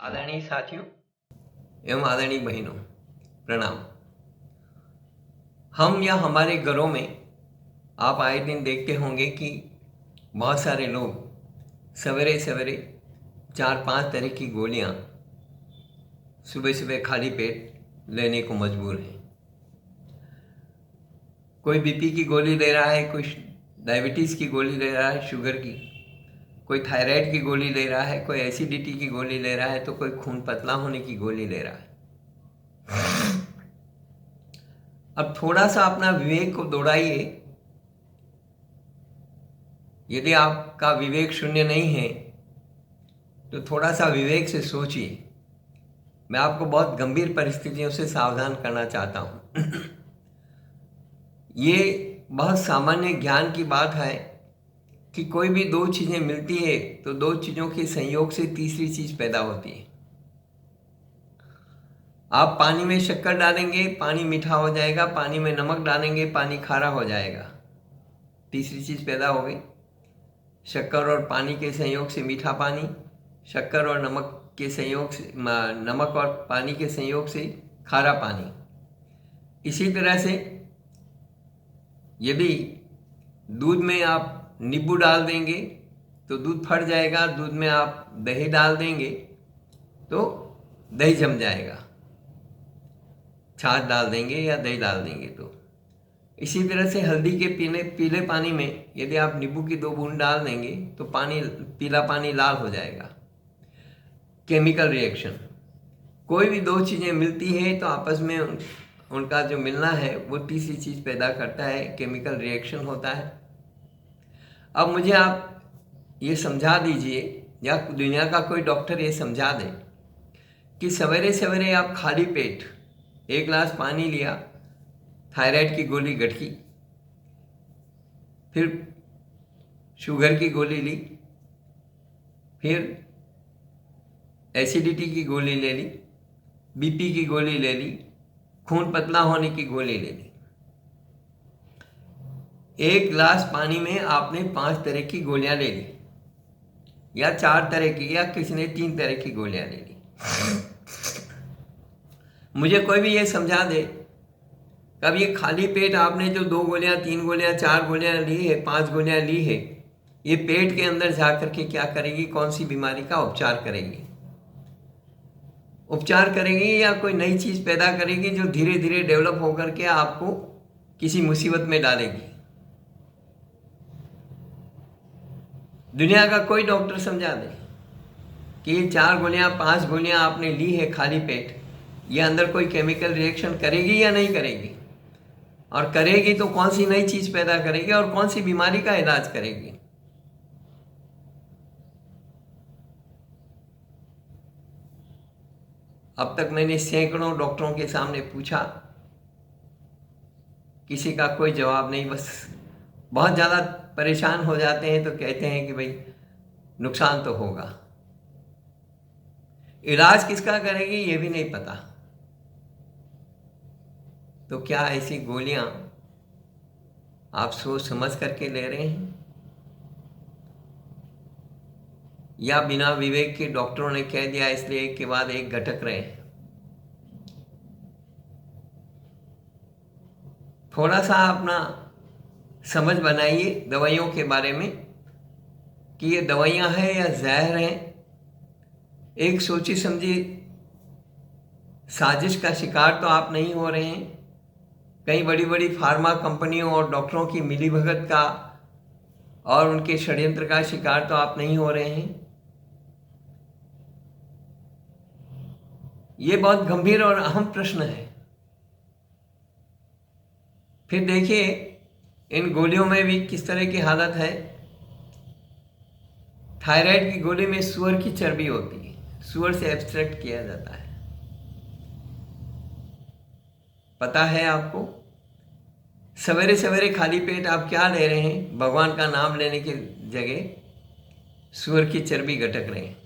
आदरणीय साथियों एवं आदरणीय बहनों, प्रणाम। हम या हमारे घरों में आप आए दिन देखते होंगे कि बहुत सारे लोग सवेरे सवेरे 4-5 तरह की गोलियां सुबह सुबह खाली पेट लेने को मजबूर हैं। कोई बीपी की गोली ले रहा है, कोई डायबिटीज़ की गोली ले रहा है, शुगर की, कोई थायराइड की गोली ले रहा है, कोई एसिडिटी की गोली ले रहा है, तो कोई खून पतला होने की गोली ले रहा है। अब थोड़ा सा अपना विवेक को दौड़ाइए। यदि आपका विवेक शून्य नहीं है तो थोड़ा सा विवेक से सोचिए। मैं आपको बहुत गंभीर परिस्थितियों से सावधान करना चाहता हूं। ये बहुत सामान्य ज्ञान की बात है कि कोई भी दो चीज़ें मिलती है तो दो चीज़ों के संयोग से तीसरी चीज़ पैदा होती है। आप पानी में शक्कर डालेंगे, पानी मीठा हो जाएगा, पानी में नमक डालेंगे, पानी खारा हो जाएगा। तीसरी चीज़ पैदा हो गई। शक्कर और पानी के संयोग से मीठा पानी, शक्कर और नमक के संयोग से, नमक और पानी के संयोग से खारा पानी। इसी तरह से यदि दूध में आप नींबू डाल देंगे तो दूध फट जाएगा, दूध में आप दही डाल देंगे तो दही जम जाएगा। छाछ डाल देंगे या दही डाल देंगे तो। इसी तरह से हल्दी के पीले पानी में यदि आप नींबू की 2 बूंद डाल देंगे तो पीला पानी लाल हो जाएगा। Chemical reaction. कोई भी दो चीज़ें मिलती है तो आपस में उनका जो मिलना है वो तीसरी चीज़ पैदा करता है, केमिकल रिएक्शन होता है। अब मुझे आप ये समझा दीजिए या दुनिया का कोई डॉक्टर ये समझा दे कि सवेरे सवेरे आप खाली पेट 1 गिलास पानी लिया, थायराइड की गोली गटकी, फिर शुगर की गोली ली, फिर एसिडिटी की गोली ले ली, बीपी की गोली ले ली, खून पतला होने की गोली ले ली। 1 गिलास पानी में आपने 5 तरह की गोलियां ले ली या 4 तरह की, या किसी ने 3 तरह की गोलियां ले ली। मुझे कोई भी ये समझा दे कब ये खाली पेट आपने जो 2 गोलियां, 3 गोलियां, 4 गोलियां ली है, 5 गोलियां ली है, ये पेट के अंदर जा करके क्या करेगी? कौन सी बीमारी का उपचार करेगी? उपचार करेगी या कोई नई चीज़ पैदा करेगी जो धीरे धीरे डेवलप होकर के आपको किसी मुसीबत में डालेगी? दुनिया का कोई डॉक्टर समझा दे कि ये 4 गोलियां, 5 गोलियां आपने ली है खाली पेट, ये अंदर कोई केमिकल रिएक्शन करेगी या नहीं करेगी? और करेगी तो कौन सी नई चीज़ पैदा करेगी और कौन सी बीमारी का इलाज करेगी? अब तक मैंने सैकड़ों डॉक्टरों के सामने पूछा, किसी का कोई जवाब नहीं। बस बहुत ज़्यादा परेशान हो जाते हैं तो कहते हैं कि भाई नुकसान तो होगा। इलाज किसका करेगी ये भी नहीं पता। तो क्या ऐसी गोलियां आप सोच समझ करके ले रहे हैं या बिना विवेक के डॉक्टरों ने कह दिया इसलिए एक के बाद एक घटक रहे हैं? थोड़ा सा अपना समझ बनाइए दवाइयों के बारे में कि ये दवाइयां हैं या जहर हैं। एक सोची समझी साजिश का शिकार तो आप नहीं हो रहे हैं। कई बड़ी बड़ी फार्मा कंपनियों और डॉक्टरों की मिलीभगत का और उनके षड्यंत्र का शिकार तो आप नहीं हो रहे हैं। ये बहुत गंभीर और अहम प्रश्न है। फिर देखिए इन गोलियों में भी किस तरह की हालत है। थायराइड की गोली में सूअर की चर्बी होती है, सूअर से एक्सट्रैक्ट किया जाता है। पता है आपको? सवेरे सवेरे खाली पेट आप क्या ले रहे हैं? भगवान का नाम लेने की जगह सूअर की चर्बी गटक रहे हैं।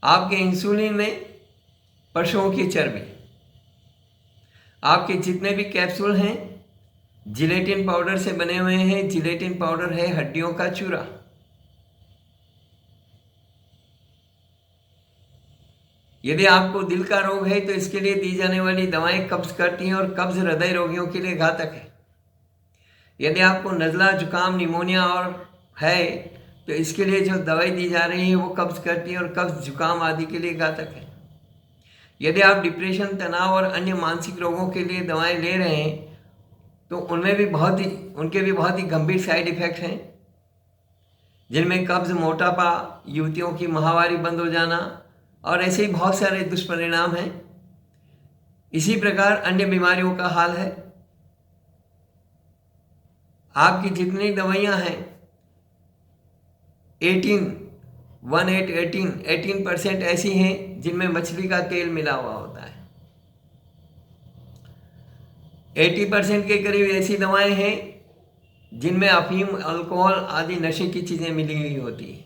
आपके इंसुलिन में पशुओं की चर्बी। आपके जितने भी कैप्सूल हैं जिलेटिन पाउडर से बने हुए हैं। जिलेटिन पाउडर है हड्डियों का चूरा। यदि आपको दिल का रोग है तो इसके लिए दी जाने वाली दवाएं कब्ज करती हैं और कब्ज हृदय रोगियों के लिए घातक है। यदि आपको नज़ला, जुकाम, निमोनिया और है तो इसके लिए जो दवाई दी जा रही है वो कब्ज करती है और कब्ज, जुकाम आदि के लिए घातक है। यदि आप डिप्रेशन, तनाव और अन्य मानसिक रोगों के लिए दवाएं ले रहे हैं तो उनके भी बहुत ही गंभीर साइड इफ़ेक्ट हैं, जिनमें कब्ज, मोटापा, युवतियों की माहवारी बंद हो जाना और ऐसे ही बहुत सारे दुष्परिणाम हैं। इसी प्रकार अन्य बीमारियों का हाल है। आपकी जितनी दवाइयाँ हैं 18% ऐसी हैं जिनमें मछली का तेल मिला हुआ होता है। 80% के करीब ऐसी दवाएं हैं जिनमें अफीम, अल्कोहल आदि नशे की चीज़ें मिली हुई होती हैं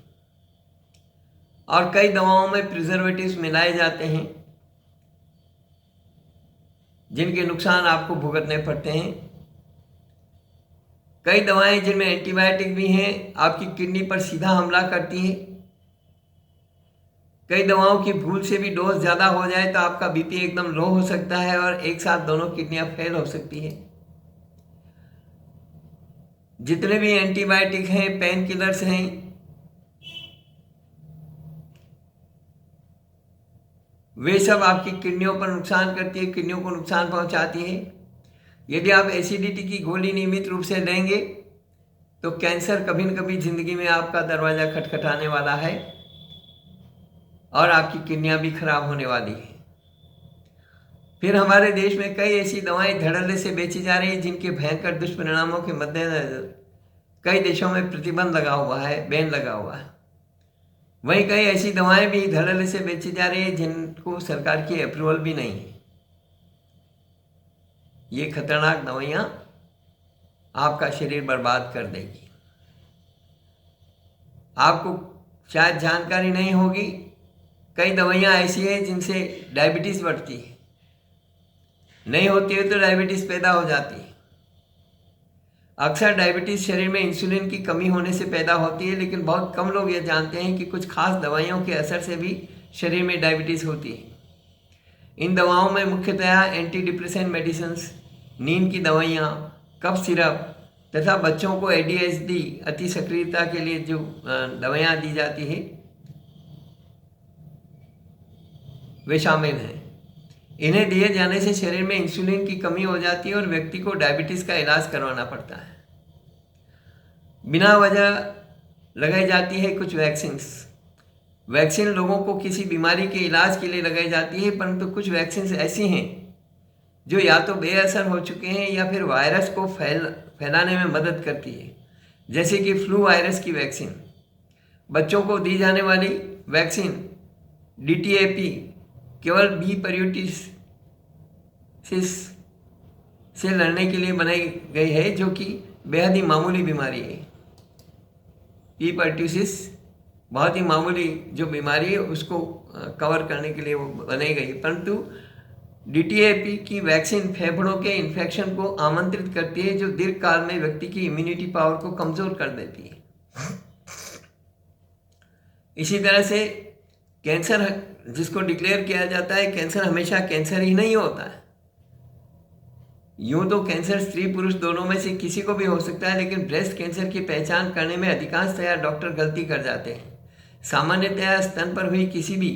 और कई दवाओं में प्रिजर्वेटिव्स मिलाए जाते हैं जिनके नुकसान आपको भुगतने पड़ते हैं। कई दवाएं जिनमें एंटीबायोटिक भी हैं आपकी किडनी पर सीधा हमला करती हैं। कई दवाओं की भूल से भी डोज ज़्यादा हो जाए तो आपका बीपी एकदम लो हो सकता है और एक साथ दोनों किडनियां फेल हो सकती है। जितने भी एंटीबायोटिक हैं, पेन किलर्स हैं, वे सब आपकी किडनियों पर नुकसान करती है, किडनियों को नुकसान पहुंचाती है। यदि आप एसिडिटी की गोली नियमित रूप से लेंगे तो कैंसर कभी न कभी जिंदगी में आपका दरवाज़ा खटखटाने वाला है और आपकी किडनियां भी खराब होने वाली है। फिर हमारे देश में कई ऐसी दवाएं धड़ल्ले से बेची जा रही हैं जिनके भयंकर दुष्परिणामों के मद्देनजर कई देशों में प्रतिबंध लगा हुआ है, बैन लगा हुआ है। वहीं कई ऐसी दवाएं भी धड़ल्ले से बेची जा रही है जिनको सरकार की अप्रूवल भी नहीं है। ये खतरनाक दवाइयाँ आपका शरीर बर्बाद कर देगी। आपको शायद जानकारी नहीं होगी, कई दवाइयाँ ऐसी हैं जिनसे डायबिटीज़ बढ़ती है, नहीं होती है तो डायबिटीज़ पैदा हो जाती है। अक्सर डायबिटीज़ शरीर में इंसुलिन की कमी होने से पैदा होती है, लेकिन बहुत कम लोग ये जानते हैं कि कुछ खास दवाइयों के असर से भी शरीर में डायबिटीज़ होती है। इन दवाओं में मुख्यतया एंटी डिप्रेसेंट मेडिसिन्स, नींद की दवाइयाँ, कफ सिरप तथा बच्चों को ADHD अति सक्रियता के लिए जो दवाइयाँ दी जाती है वे शामिल हैं। इन्हें दिए जाने से शरीर में इंसुलिन की कमी हो जाती है और व्यक्ति को डायबिटीज़ का इलाज करवाना पड़ता है। बिना वजह लगाई जाती है कुछ वैक्सीन लोगों को किसी बीमारी के इलाज के लिए लगाई जाती है, परंतु कुछ वैक्सीन ऐसी हैं जो या तो बेअसर हो चुके हैं या फिर वायरस को फैलाने में मदद करती है, जैसे कि फ्लू वायरस की वैक्सीन। बच्चों को दी जाने वाली वैक्सीन DTaP केवल बी परट्यूसिस से लड़ने के लिए बनाई गई है, जो कि बेहद ही मामूली बीमारी है। बी परट्यूसिस बहुत ही मामूली जो बीमारी है उसको कवर करने के लिए वो बनाई गई, परंतु DTaP की वैक्सीन फेफड़ों के इन्फेक्शन को आमंत्रित करती है, जो दीर्घकाल में व्यक्ति की इम्यूनिटी पावर को कमज़ोर कर देती है। इसी तरह से कैंसर जिसको डिक्लेयर किया जाता है, कैंसर हमेशा कैंसर ही नहीं होता है। यूँ तो कैंसर स्त्री पुरुष दोनों में से किसी को भी हो सकता है, लेकिन ब्रेस्ट कैंसर की पहचान करने में अधिकांशतया डॉक्टर गलती कर जाते हैं। सामान्यतया स्तन पर हुई किसी भी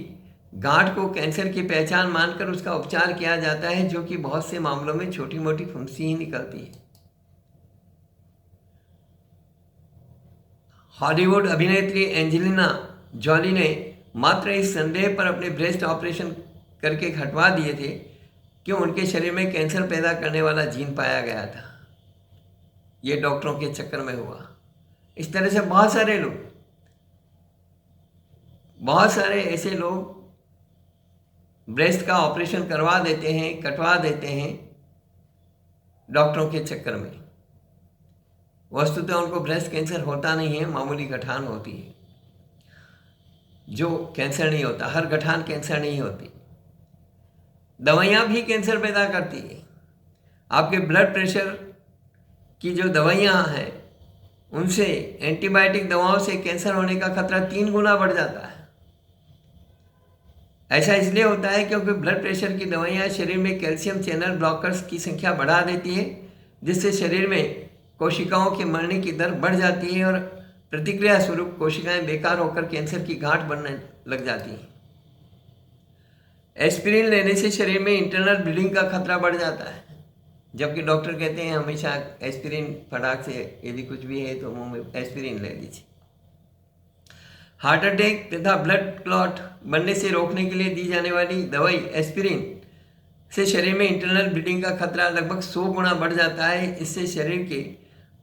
गांठ को कैंसर की पहचान मानकर उसका उपचार किया जाता है, जो कि बहुत से मामलों में छोटी मोटी फुंसी ही निकलती है। हॉलीवुड अभिनेत्री एंजेलिना जॉली ने मात्र इस संदेह पर अपने ब्रेस्ट ऑपरेशन करके हटवा दिए थे कि उनके शरीर में कैंसर पैदा करने वाला जीन पाया गया था। ये डॉक्टरों के चक्कर में हुआ। इस तरह से बहुत सारे ऐसे लोग ब्रेस्ट का ऑपरेशन करवा देते हैं, कटवा देते हैं डॉक्टरों के चक्कर में। वस्तुतः उनको ब्रेस्ट कैंसर होता नहीं है, मामूली गठान होती है जो कैंसर नहीं होता। हर गठान कैंसर नहीं होती। दवाइयाँ भी कैंसर पैदा करती है। आपके ब्लड प्रेशर की जो दवाइयाँ हैं उनसे, एंटीबायोटिक दवाओं से कैंसर होने का खतरा 3 गुना बढ़ जाता है। ऐसा इसलिए होता है क्योंकि ब्लड प्रेशर की दवाइयाँ शरीर में कैल्शियम चैनल ब्लॉकर्स की संख्या बढ़ा देती है, जिससे शरीर में कोशिकाओं के मरने की दर बढ़ जाती है और प्रतिक्रिया स्वरूप कोशिकाएं बेकार होकर कैंसर की गांठ बनने लग जाती हैं। एस्पिरिन लेने से शरीर में इंटरनल ब्लीडिंग का खतरा बढ़ जाता है, जबकि डॉक्टर कहते हैं हमेशा एस्पिरिन फटाक से यदि कुछ भी है तो मुंह में एस्पिरिन ले लीजिए। हार्ट अटैक तथा ब्लड क्लॉट बनने से रोकने के लिए दी जाने वाली दवाई एस्पिरिन से शरीर में इंटरनल ब्लीडिंग का खतरा लगभग 100 गुना बढ़ जाता है। इससे शरीर के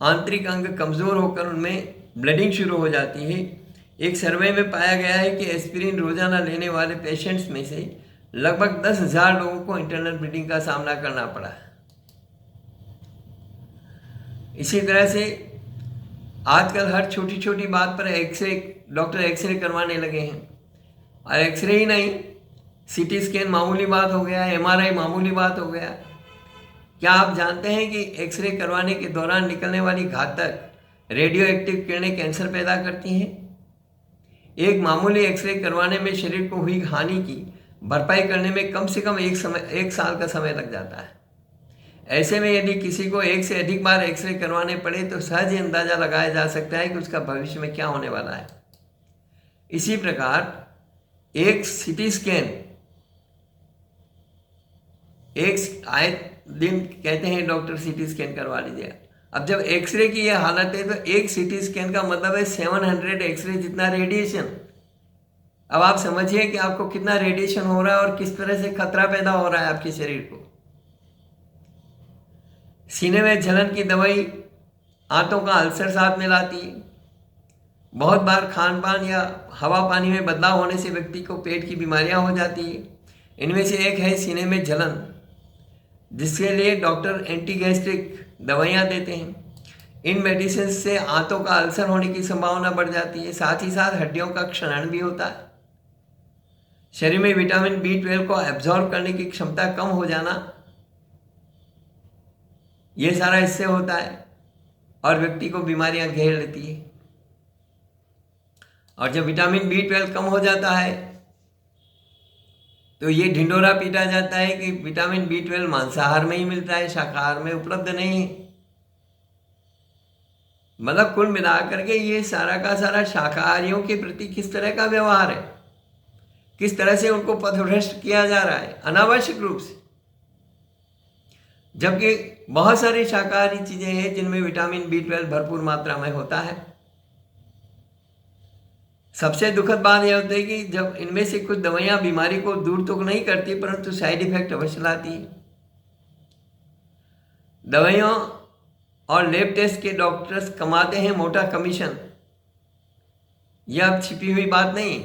आंतरिक अंग कमज़ोर होकर उनमें ब्लीडिंग शुरू हो जाती है। एक सर्वे में पाया गया है कि एस्पिरिन रोजाना लेने वाले पेशेंट्स में से लगभग 10,000 लोगों को इंटरनल ब्लीडिंग का सामना करना पड़ा है। इसी तरह से आजकल हर छोटी छोटी बात पर डॉक्टर एक्सरे करवाने लगे हैं, और एक्सरे ही नहीं, सीटी स्कैन मामूली बात हो गया, एमआरआई मामूली बात हो गया। क्या आप जानते हैं कि एक्सरे करवाने के दौरान निकलने वाली घातक रेडियो एक्टिव किरणें कैंसर पैदा करती हैं? एक मामूली एक्सरे करवाने में शरीर को हुई हानि की भरपाई करने में कम से कम एक साल का समय लग जाता है। ऐसे में यदि किसी को एक से अधिक बार एक्सरे करवाने पड़े तो सहज ही अंदाजा लगाया जा सकता है कि उसका भविष्य में क्या होने वाला है। इसी प्रकार एक सीटी स्कैन एक आए दिन कहते हैं डॉक्टर सीटी स्कैन करवा लीजिए। अब जब एक्सरे की यह हालत है तो एक सीटी स्कैन का मतलब है 700 एक्सरे जितना रेडिएशन। अब आप समझिए कि आपको कितना रेडिएशन हो रहा है और किस तरह से खतरा पैदा हो रहा है आपके शरीर को। सीने में जलन की दवाई आंतों का अल्सर साथ में लाती है। बहुत बार खान पान या हवा पानी में बदलाव होने से व्यक्ति को पेट की बीमारियां हो जाती है। इनमें से एक है सीने में जलन, जिसके लिए डॉक्टर एंटी गैस्ट्रिक दवाइयां देते हैं। इन मेडिसिन से आंतों का अल्सर होने की संभावना बढ़ जाती है। साथ ही साथ हड्डियों का क्षरण भी होता है। शरीर में विटामिन B12 को एब्जॉर्ब करने की क्षमता कम हो जाना, ये सारा इससे होता है और व्यक्ति को बीमारियां घेर लेती है। और जब विटामिन B12 कम हो जाता है तो ये ढिंडोरा पीटा जाता है कि विटामिन B12 मांसाहार में ही मिलता है, शाकाहार में उपलब्ध नहीं है। मतलब कुल मिलाकर के ये सारा का सारा शाकाहारियों के प्रति किस तरह का व्यवहार है, किस तरह से उनको पथभ्रष्ट किया जा रहा है अनावश्यक रूप से। जबकि बहुत सारी शाकाहारी चीजें हैं जिनमें विटामिन B12 भरपूर मात्रा में होता है। सबसे दुखद बात यह होती है कि जब इनमें से कुछ दवाइयां बीमारी को दूर तो नहीं करती परंतु साइड इफेक्ट अवश्य लाती है। दवाइयों और लैब टेस्ट के डॉक्टर्स कमाते हैं मोटा कमीशन। यह अब छिपी हुई बात नहीं।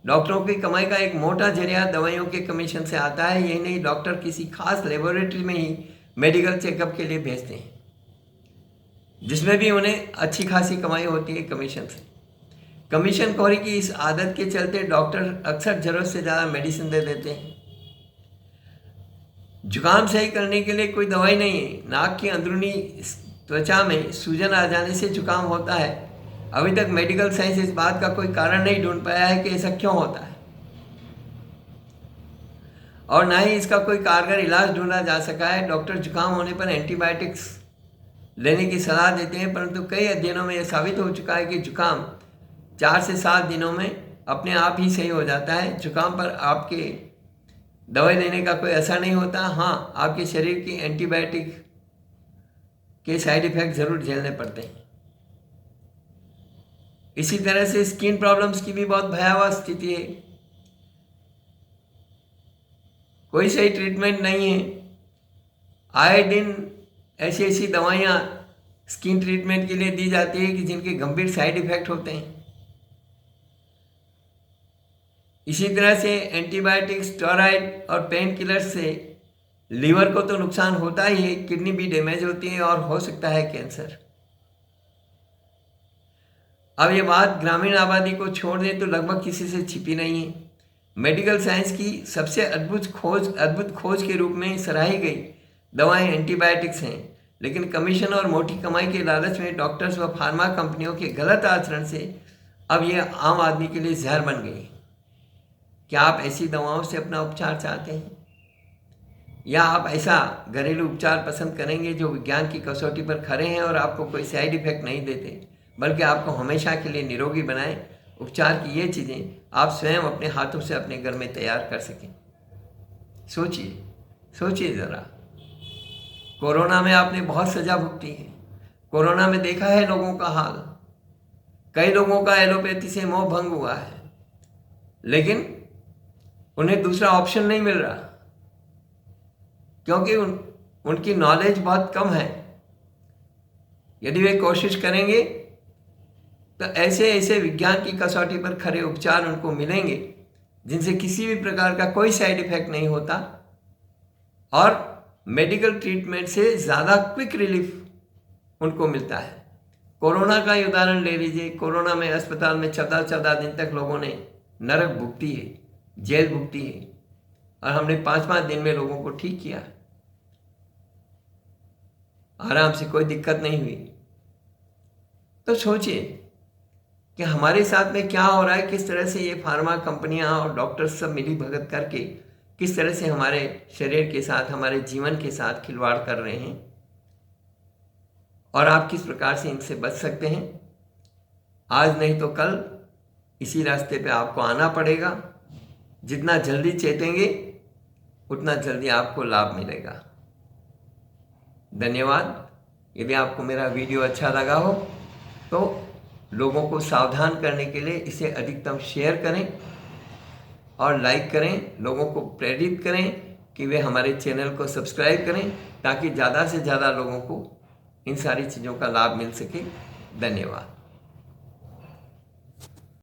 डॉक्टरों की कमाई का एक मोटा जरिया दवाइयों के कमीशन से आता है। यही नहीं, डॉक्टर किसी खास लेबोरेटरी में ही मेडिकल चेकअप के लिए भेजते हैं, जिसमें भी उन्हें अच्छी खासी कमाई होती है कमीशन से। कमीशन खोरी की इस आदत के चलते डॉक्टर अक्सर जरूरत से ज़्यादा मेडिसिन दे देते हैं। जुकाम सही करने के लिए कोई दवाई नहीं है। नाक की अंदरूनी त्वचा में सूजन आ जाने से जुकाम होता है। अभी तक मेडिकल साइंस इस बात का कोई कारण नहीं ढूंढ पाया है कि ऐसा क्यों होता है, और ना ही इसका कोई कारगर इलाज ढूंढा जा सका है। डॉक्टर जुकाम होने पर एंटीबायोटिक्स लेने की सलाह देते हैं, परंतु कई अध्ययनों में यह साबित हो चुका है कि जुकाम 4 से 7 दिनों में अपने आप ही सही हो जाता है। जुकाम पर आपके दवाई लेने का कोई असर नहीं होता। हाँ, आपके शरीर की एंटीबायोटिक के साइड इफेक्ट जरूर झेलने पड़ते हैं। इसी तरह से स्किन प्रॉब्लम्स की भी बहुत भयावह स्थिति है। कोई सही ट्रीटमेंट नहीं है। आए दिन ऐसी ऐसी दवाइयाँ स्किन ट्रीटमेंट के लिए दी जाती है कि जिनके गंभीर साइड इफेक्ट होते हैं। इसी तरह से एंटीबायोटिक, स्टेरॉइड और पेन किलर्स से लीवर को तो नुकसान होता ही है, किडनी भी डैमेज होती है और हो सकता है कैंसर। अब ये बात ग्रामीण आबादी को छोड़ दें तो लगभग किसी से छिपी नहीं है। मेडिकल साइंस की सबसे अद्भुत खोज के रूप में सराही गई दवाएं एंटीबायोटिक्स हैं, लेकिन कमीशन और मोटी कमाई के लालच में डॉक्टर्स व फार्मा कंपनियों के गलत आचरण से अब ये आम आदमी के लिए जहर बन गई। क्या आप ऐसी दवाओं से अपना उपचार चाहते हैं, या आप ऐसा घरेलू उपचार पसंद करेंगे जो विज्ञान की कसौटी पर खड़े हैं और आपको कोई साइड इफेक्ट नहीं देते, बल्कि आपको हमेशा के लिए निरोगी बनाए? उपचार की ये चीज़ें आप स्वयं अपने हाथों से अपने घर में तैयार कर सकें। सोचिए ज़रा। कोरोना में आपने बहुत सजा भुगती है। कोरोना में देखा है लोगों का हाल। कई लोगों का एलोपैथी से मोह भंग हुआ है, लेकिन उन्हें दूसरा ऑप्शन नहीं मिल रहा, क्योंकि उनकी नॉलेज बहुत कम है। यदि वे कोशिश करेंगे तो ऐसे ऐसे विज्ञान की कसौटी पर खरे उपचार उनको मिलेंगे जिनसे किसी भी प्रकार का कोई साइड इफेक्ट नहीं होता और मेडिकल ट्रीटमेंट से ज़्यादा क्विक रिलीफ उनको मिलता है। कोरोना का ही उदाहरण ले लीजिए। कोरोना में अस्पताल में 14-14 दिन तक लोगों ने नरक भुगती है, जेल भुगती है, और हमने 5-5 दिन में लोगों को ठीक किया, आराम से, कोई दिक्कत नहीं हुई। तो सोचिए कि हमारे साथ में क्या हो रहा है, किस तरह से ये फार्मा कंपनियां और डॉक्टर्स सब मिली भगत करके किस तरह से हमारे शरीर के साथ, हमारे जीवन के साथ खिलवाड़ कर रहे हैं, और आप किस प्रकार से इनसे बच सकते हैं। आज नहीं तो कल इसी रास्ते पे आपको आना पड़ेगा। जितना जल्दी चेतेंगे उतना जल्दी आपको लाभ मिलेगा। धन्यवाद। यदि आपको मेरा वीडियो अच्छा लगा हो तो लोगों को सावधान करने के लिए इसे अधिकतम शेयर करें और लाइक करें। लोगों को प्रेरित करें कि वे हमारे चैनल को सब्सक्राइब करें, ताकि ज़्यादा से ज़्यादा लोगों को इन सारी चीज़ों का लाभ मिल सके। धन्यवाद।